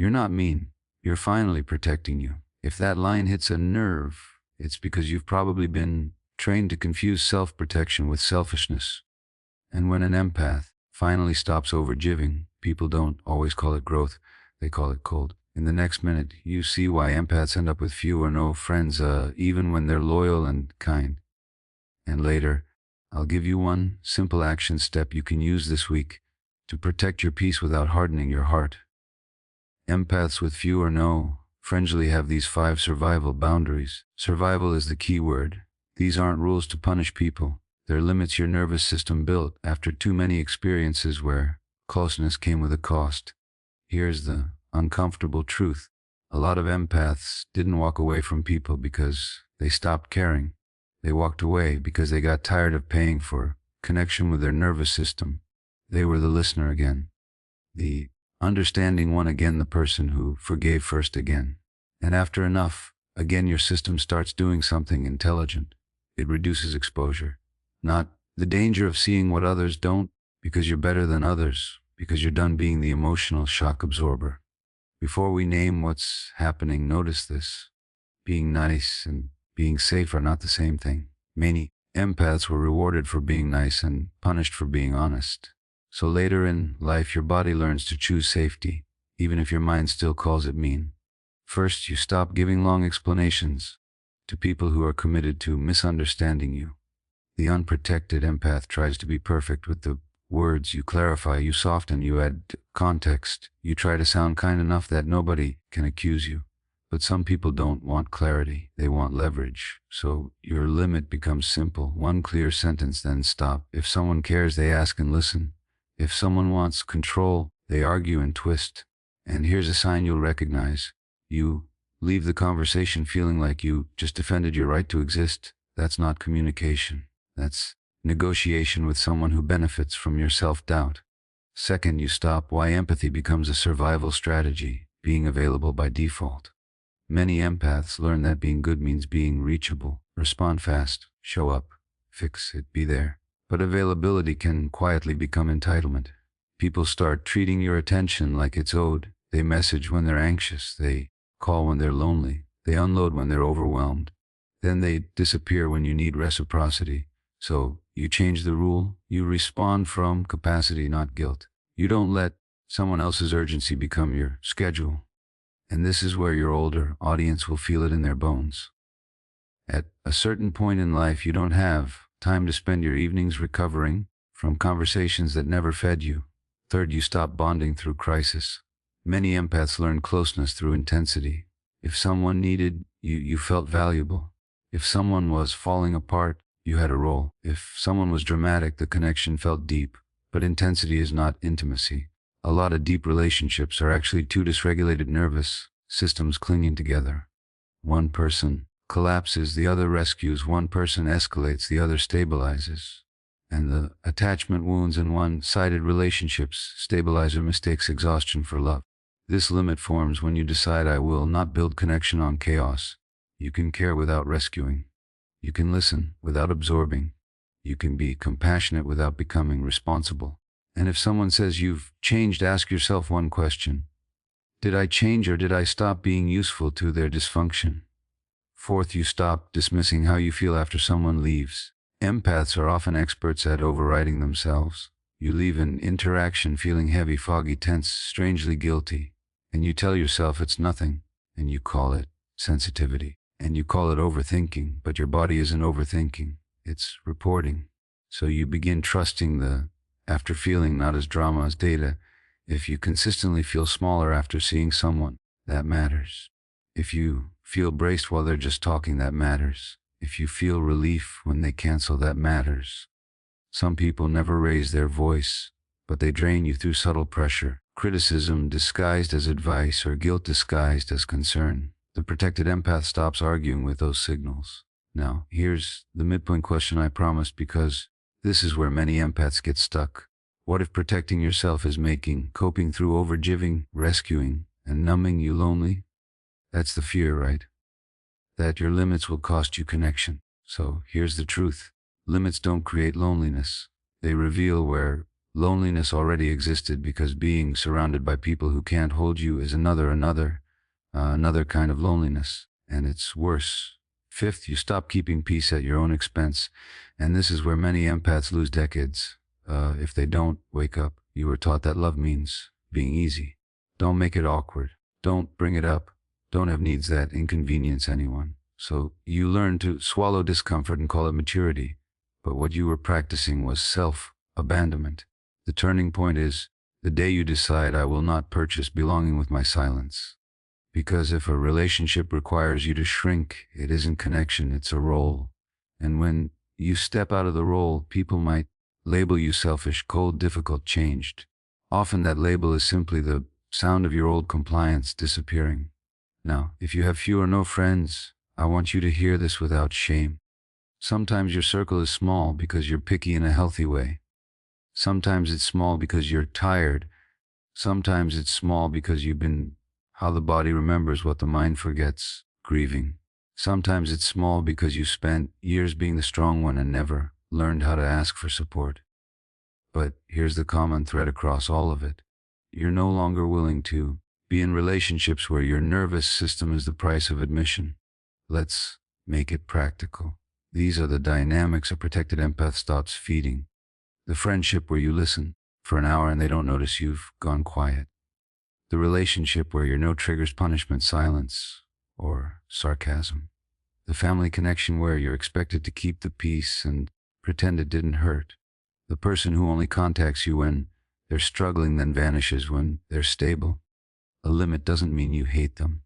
You're not mean. You're finally protecting you. If that line hits a nerve, it's because you've probably been trained to confuse self-protection with selfishness. And when an empath finally stops overgiving, people don't always call it growth, they call it cold. In the next minute, you see why empaths end up with few or no friends, even when they're loyal and kind. And later, I'll give you one simple action step you can use this week to protect your peace without hardening your heart. Empaths with few or no friends usually have these 5 survival boundaries. Survival is the key word. These aren't rules to punish people. They're limits your nervous system built after too many experiences where closeness came with a cost. Here's the uncomfortable truth. A lot of empaths didn't walk away from people because they stopped caring. They walked away because they got tired of paying for connection with their nervous system. They were the listener again, the understanding one again, the person who forgave first again. And after enough, again your system starts doing something intelligent. It reduces exposure. Not the danger of seeing what others don't, because you're better than others, because you're done being the emotional shock absorber. Before we name what's happening, notice this. Being nice and being safe are not the same thing. Many empaths were rewarded for being nice and punished for being honest. So later in life, your body learns to choose safety, even if your mind still calls it mean. First, you stop giving long explanations to people who are committed to misunderstanding you. The unprotected empath tries to be perfect with the words. You clarify, you soften, you add context. You try to sound kind enough that nobody can accuse you. But some people don't want clarity, they want leverage. So your limit becomes simple. One clear sentence, then stop. If someone cares, they ask and listen. If someone wants control, they argue and twist. And here's a sign you'll recognize. You leave the conversation feeling like you just defended your right to exist. That's not communication. That's negotiation with someone who benefits from your self-doubt. Second, you stop why empathy becomes a survival strategy, being available by default. Many empaths learn that being good means being reachable. Respond fast, show up, fix it, be there. But availability can quietly become entitlement. People start treating your attention like it's owed. They message when they're anxious. They call when they're lonely. They unload when they're overwhelmed. Then they disappear when you need reciprocity. So you change the rule. You respond from capacity, not guilt. You don't let someone else's urgency become your schedule. And this is where your older audience will feel it in their bones. At a certain point in life, you don't have time to spend your evenings recovering from conversations that never fed you. Third, you stop bonding through crisis. Many empaths learn closeness through intensity. If someone needed you, you felt valuable. If someone was falling apart, you had a role. If someone was dramatic, the connection felt deep. But intensity is not intimacy. A lot of deep relationships are actually 2 dysregulated nervous systems clinging together. One person collapses, the other rescues. One person escalates, the other stabilizes. And the attachment wounds in one-sided relationships stabilize or mistakes exhaustion for love. This limit forms when you decide, I will not build connection on chaos. You can care without rescuing. You can listen without absorbing. You can be compassionate without becoming responsible. And if someone says you've changed, ask yourself one question. Did I change, or did I stop being useful to their dysfunction? Fourth, you stop dismissing how you feel after someone leaves. Empaths are often experts at overriding themselves. You leave an interaction feeling heavy, foggy, tense, strangely guilty. And you tell yourself it's nothing. And you call it sensitivity. And you call it overthinking. But your body isn't overthinking. It's reporting. So you begin trusting the after feeling not as drama as data. If you consistently feel smaller after seeing someone, that matters. If you feel braced while they're just talking, that matters. If you feel relief when they cancel, that matters. Some people never raise their voice, but they drain you through subtle pressure, criticism disguised as advice, or guilt disguised as concern. The protected empath stops arguing with those signals. Now, here's the midpoint question I promised, because this is where many empaths get stuck. What if protecting yourself is making coping through overgiving, rescuing, and numbing you lonely? That's the fear, right? That your limits will cost you connection. So here's the truth. Limits don't create loneliness. They reveal where Loneliness already existed because being surrounded by people who can't hold you is another kind of loneliness, and it's worse. Fifth, you stop keeping peace at your own expense, and this is where many empaths lose decades. If they don't wake up, you were taught that love means being easy. Don't make it awkward. Don't bring it up. Don't have needs that inconvenience anyone. So you learn to swallow discomfort and call it maturity. But what you were practicing was self-abandonment. The turning point is the day you decide, I will not purchase belonging with my silence. Because if a relationship requires you to shrink, it isn't connection, it's a role. And when you step out of the role, people might label you selfish, cold, difficult, changed. Often that label is simply the sound of your old compliance disappearing. Now, if you have few or no friends, I want you to hear this without shame. Sometimes your circle is small because you're picky in a healthy way. Sometimes it's small because you're tired. Sometimes it's small because you've been how the body remembers what the mind forgets, grieving. Sometimes it's small because you spent years being the strong one and never learned how to ask for support. But here's the common thread across all of it. You're no longer willing to be in relationships where your nervous system is the price of admission. Let's make it practical. These are the dynamics a protected empath stops feeding. The friendship where you listen for an hour and they don't notice you've gone quiet. The relationship where your no triggers punishment, silence, or sarcasm. The family connection where you're expected to keep the peace and pretend it didn't hurt. The person who only contacts you when they're struggling, then vanishes when they're stable. A limit doesn't mean you hate them.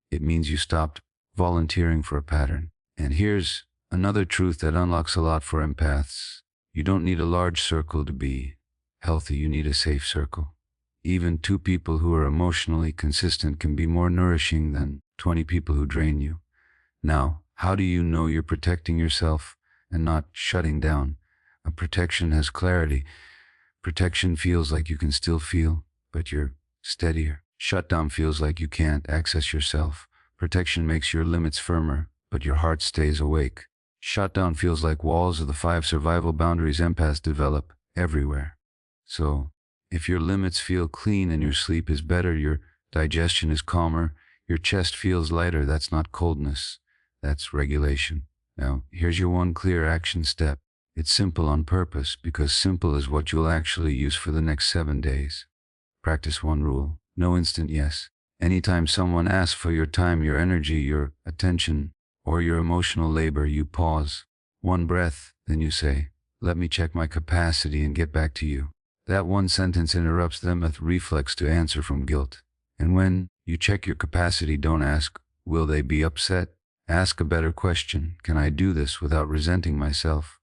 It means you stopped volunteering for a pattern. And here's another truth that unlocks a lot for empaths. You don't need a large circle to be healthy, you need a safe circle. Even 2 people who are emotionally consistent can be more nourishing than 20 people who drain you. Now, how do you know you're protecting yourself and not shutting down? A protection has clarity. Protection feels like you can still feel, but you're steadier. Shutdown feels like you can't access yourself. Protection makes your limits firmer, but your heart stays awake. Shutdown feels like walls of the 5 survival boundaries empaths develop everywhere. So, if your limits feel clean and your sleep is better, your digestion is calmer, your chest feels lighter, that's not coldness, that's regulation. Now, here's your one clear action step. It's simple on purpose, because simple is what you'll actually use for the next 7 days. Practice one rule. No instant yes. Anytime someone asks for your time, your energy, your attention, or your emotional labor, you pause. One breath, then you say, let me check my capacity and get back to you. That one sentence interrupts the empath reflex to answer from guilt. And when you check your capacity, don't ask, will they be upset? Ask a better question. Can I do this without resenting myself?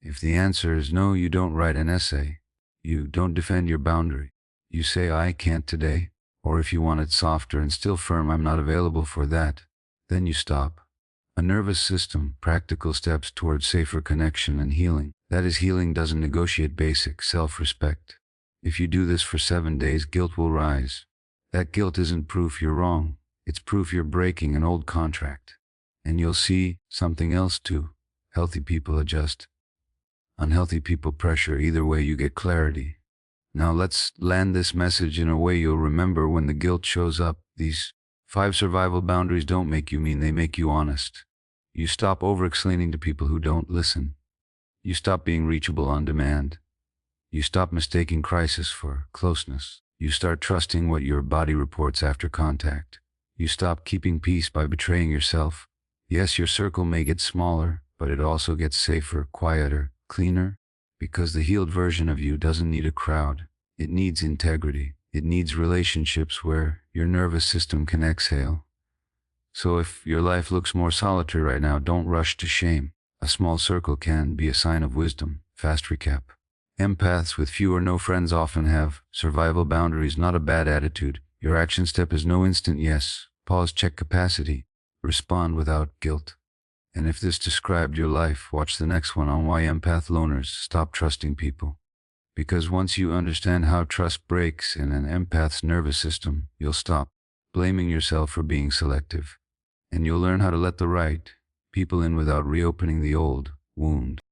If the answer is no, you don't write an essay. You don't defend your boundary. You say, I can't today. Or if you want it softer and still firm, I'm not available for that. Then you stop. A nervous system, practical steps towards safer connection and healing. That is, healing doesn't negotiate basic self-respect. If you do this for 7 days, guilt will rise. That guilt isn't proof you're wrong. It's proof you're breaking an old contract. And you'll see something else too. Healthy people adjust. Unhealthy people pressure. Either way, you get clarity. Now let's land this message in a way you'll remember when the guilt shows up. These 5 survival boundaries don't make you mean, they make you honest. You stop over-explaining to people who don't listen. You stop being reachable on demand. You stop mistaking crisis for closeness. You start trusting what your body reports after contact. You stop keeping peace by betraying yourself. Yes, your circle may get smaller, but it also gets safer, quieter, cleaner, because the healed version of you doesn't need a crowd. It needs integrity. It needs relationships where your nervous system can exhale. So if your life looks more solitary right now, don't rush to shame. A small circle can be a sign of wisdom. Fast recap. Empaths with few or no friends often have survival boundaries, not a bad attitude. Your action step is no instant yes. Pause, check capacity. Respond without guilt. And if this described your life, watch the next one on why empath loners stop trusting people. Because once you understand how trust breaks in an empath's nervous system, you'll stop blaming yourself for being selective. And you'll learn how to let the right people in without reopening the old wound.